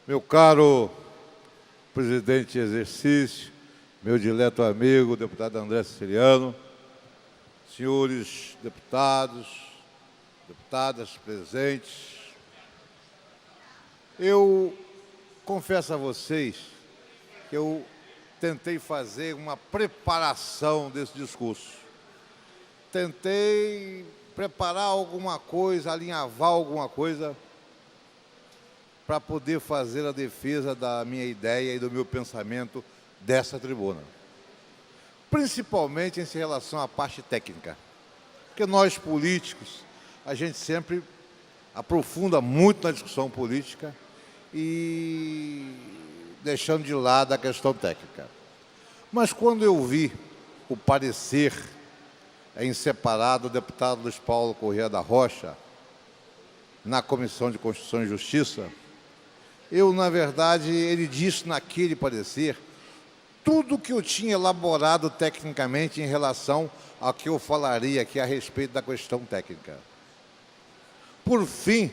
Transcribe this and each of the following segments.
Meu caro presidente em exercício, meu dileto amigo, deputado André Siciliano, senhores deputados, deputadas presentes, eu confesso a vocês que eu tentei fazer uma preparação desse discurso. Tentei preparar alguma coisa, alinhavar alguma coisa para poder fazer a defesa da minha ideia e do meu pensamento dessa tribuna. Principalmente em relação à parte técnica. Porque nós, políticos, a gente sempre aprofunda muito na discussão política e deixando de lado a questão técnica. Mas quando eu vi o parecer em separado do deputado Luiz Paulo Corrêa da Rocha, na Comissão de Constituição e Justiça, na verdade, ele disse naquele parecer tudo que eu tinha elaborado tecnicamente em relação ao que eu falaria aqui a respeito da questão técnica. Por fim,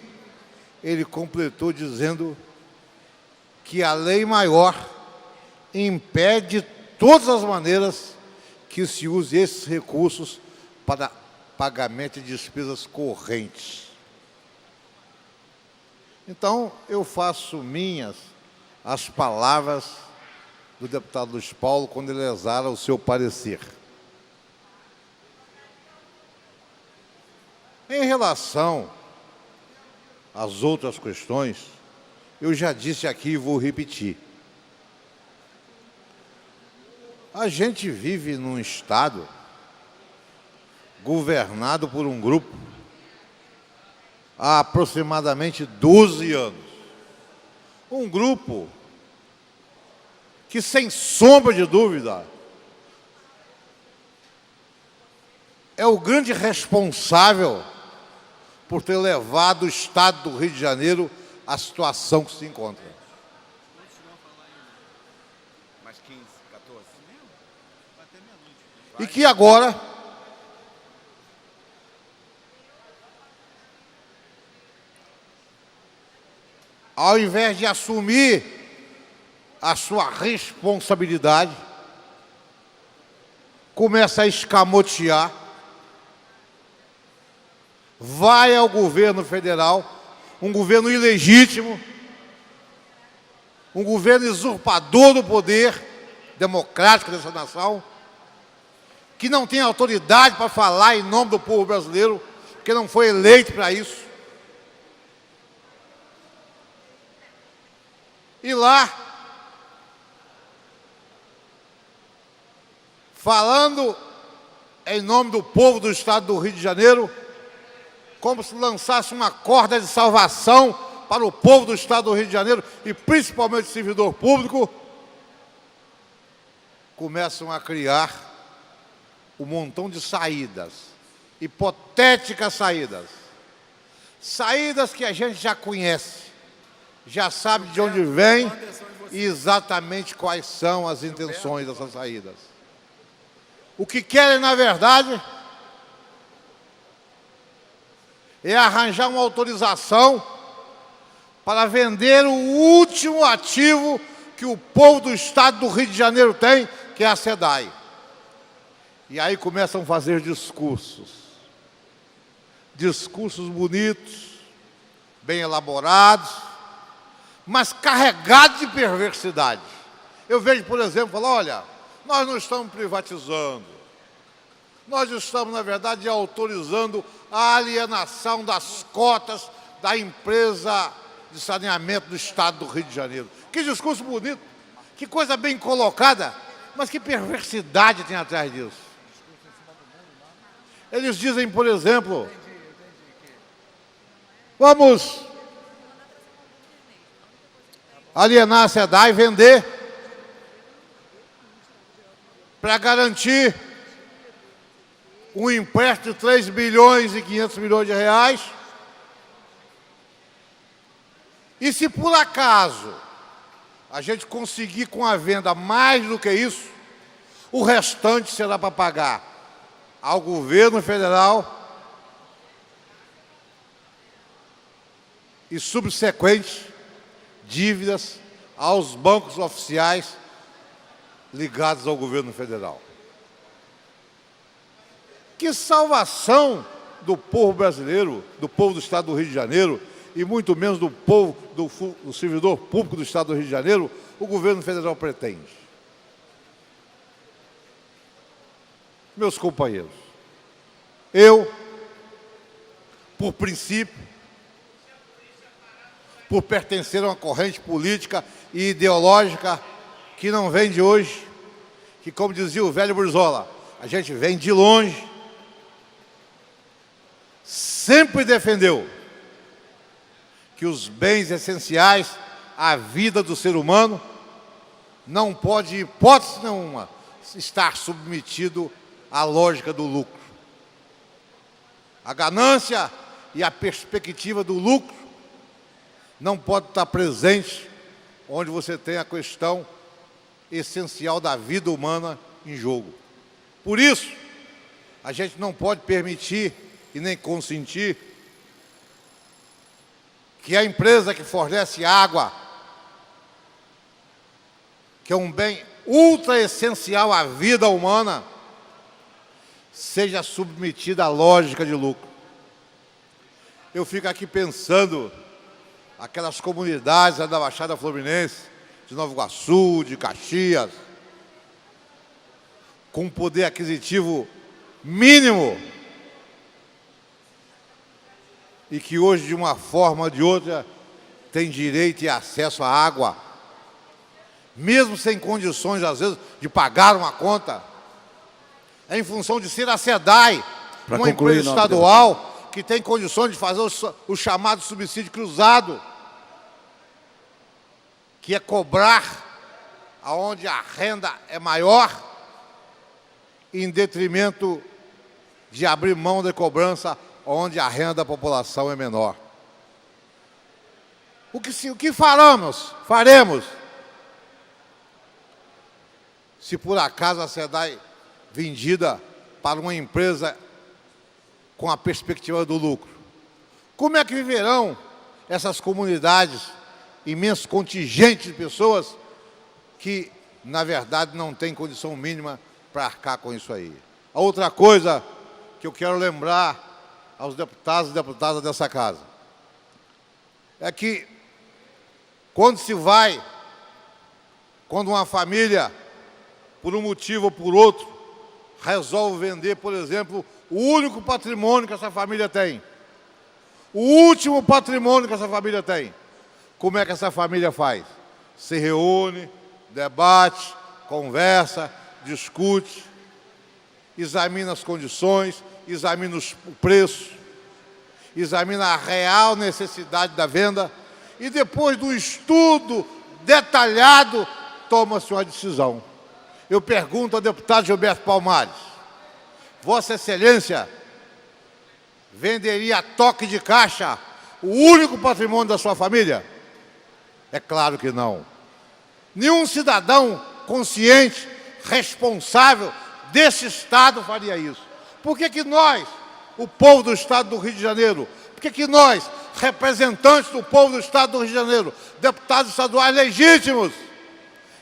ele completou dizendo que a lei maior impede de todas as maneiras que se use esses recursos para pagamento de despesas correntes. Então, eu faço minhas as palavras do deputado Luiz Paulo quando ele exala o seu parecer. Em relação às outras questões, eu já disse aqui e vou repetir. A gente vive num Estado governado por um grupo há aproximadamente 12 anos. Um grupo que, sem sombra de dúvida, é o grande responsável por ter levado o Estado do Rio de Janeiro à situação que se encontra. Mais 15, 14. E que agora ao invés de assumir a sua responsabilidade, começa a escamotear, vai ao governo federal, um governo ilegítimo, um governo usurpador do poder democrático dessa nação, que não tem autoridade para falar em nome do povo brasileiro, porque não foi eleito para isso. E lá, falando em nome do povo do Estado do Rio de Janeiro, como se lançasse uma corda de salvação para o povo do Estado do Rio de Janeiro e principalmente o servidor público, começam a criar um montão de saídas, hipotéticas saídas, saídas que a gente já conhece, já sabe de onde vem e exatamente quais são as intenções dessas saídas. O que querem, na verdade, é arranjar uma autorização para vender o último ativo que o povo do Estado do Rio de Janeiro tem, que é a SEDAI. E aí começam a fazer discursos bonitos, bem elaborados, mas carregados de perversidade. Eu vejo, por exemplo, falar, olha, nós não estamos privatizando, nós estamos, na verdade, autorizando a alienação das cotas da empresa de saneamento do Estado do Rio de Janeiro. Que discurso bonito, que coisa bem colocada, mas que perversidade tem atrás disso. Eles dizem, por exemplo, vamos alienar a SEDAI e vender para garantir um empréstimo de 3 bilhões e 500 milhões de reais. E se por acaso a gente conseguir com a venda mais do que isso, o restante será para pagar ao governo federal e subsequente dívidas aos bancos oficiais ligados ao governo federal. Que salvação do povo brasileiro, do povo do Estado do Rio de Janeiro, e muito menos do povo, do servidor público do Estado do Rio de Janeiro, o governo federal pretende. Meus companheiros, eu, por princípio, por pertencer a uma corrente política e ideológica que não vem de hoje, que, como dizia o velho Brizola, a gente vem de longe, sempre defendeu que os bens essenciais à vida do ser humano não pode, em hipótese nenhuma, estar submetido à lógica do lucro. A ganância e a perspectiva do lucro não pode estar presente onde você tem a questão essencial da vida humana em jogo. Por isso, a gente não pode permitir e nem consentir que a empresa que fornece água, que é um bem ultra essencial à vida humana, seja submetida à lógica de lucro. Eu fico aqui pensando aquelas comunidades da Baixada Fluminense, de Nova Iguaçu, de Caxias, com um poder aquisitivo mínimo, e que hoje, de uma forma ou de outra, tem direito e acesso à água, mesmo sem condições, às vezes, de pagar uma conta, é em função de ser a SEDAI, uma empresa estadual, que tem condições de fazer o chamado subsídio cruzado, que é cobrar aonde a renda é maior, em detrimento de abrir mão da cobrança onde a renda da população é menor. O que faremos se por acaso a SEDAI vendida para uma empresa com a perspectiva do lucro? Como é que viverão essas comunidades, imenso contingente de pessoas que, na verdade, não têm condição mínima para arcar com isso aí? A outra coisa que eu quero lembrar aos deputados e deputadas dessa casa é que quando uma família, por um motivo ou por outro, resolve vender, por exemplo, o único patrimônio que essa família tem, o último patrimônio que essa família tem, como é que essa família faz? Se reúne, debate, conversa, discute, examina as condições, examina o preço, examina a real necessidade da venda e, depois do estudo detalhado, toma-se uma decisão. Eu pergunto ao deputado Gilberto Palmares, Vossa Excelência venderia a toque de caixa o único patrimônio da sua família? É claro que não. Nenhum cidadão consciente, responsável desse Estado faria isso. Por que nós, o povo do Estado do Rio de Janeiro, por que nós, representantes do povo do Estado do Rio de Janeiro, deputados estaduais legítimos,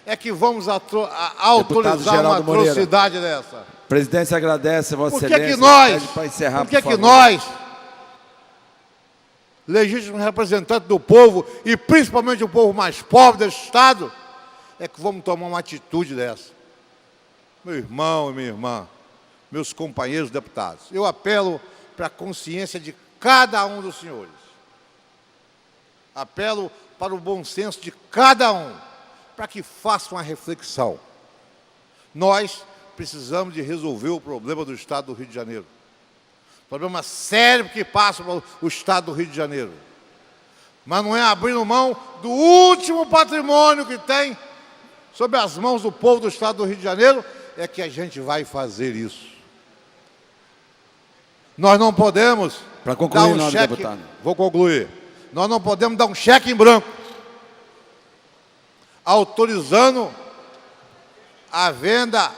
é que vamos autorizar uma atrocidade dessa? A presidência agradece a Vossa Excelência. Por que nós, legítimos representantes do povo, e principalmente o povo mais pobre desse Estado, é que vamos tomar uma atitude dessa? Meu irmão e minha irmã, meus companheiros deputados, eu apelo para a consciência de cada um dos senhores. Apelo para o bom senso de cada um, para que façam uma reflexão. Nós precisamos de resolver o problema do Estado do Rio de Janeiro. Problema sério que passa pelo Estado do Rio de Janeiro. Mas não é abrindo mão do último patrimônio que tem sob as mãos do povo do Estado do Rio de Janeiro, é que a gente vai fazer isso. Nós não podemos dar um cheque... Deputado. Vou concluir. Nós não podemos dar um cheque em branco autorizando a venda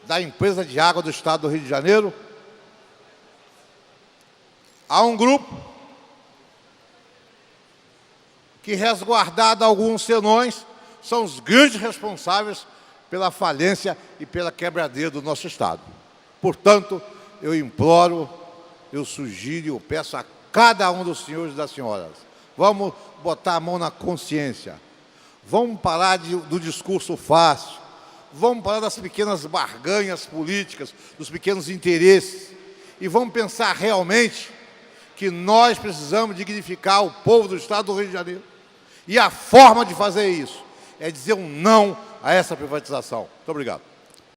da empresa de água do Estado do Rio de Janeiro a um grupo que, resguardado alguns senões, são os grandes responsáveis pela falência e pela quebradeira do nosso Estado. Portanto, eu imploro, eu sugiro, eu peço a cada um dos senhores e das senhoras, vamos botar a mão na consciência, vamos parar do discurso fácil, vamos parar das pequenas barganhas políticas, dos pequenos interesses, e vamos pensar realmente que nós precisamos dignificar o povo do Estado do Rio de Janeiro. E a forma de fazer isso é dizer um não a essa privatização. Muito obrigado.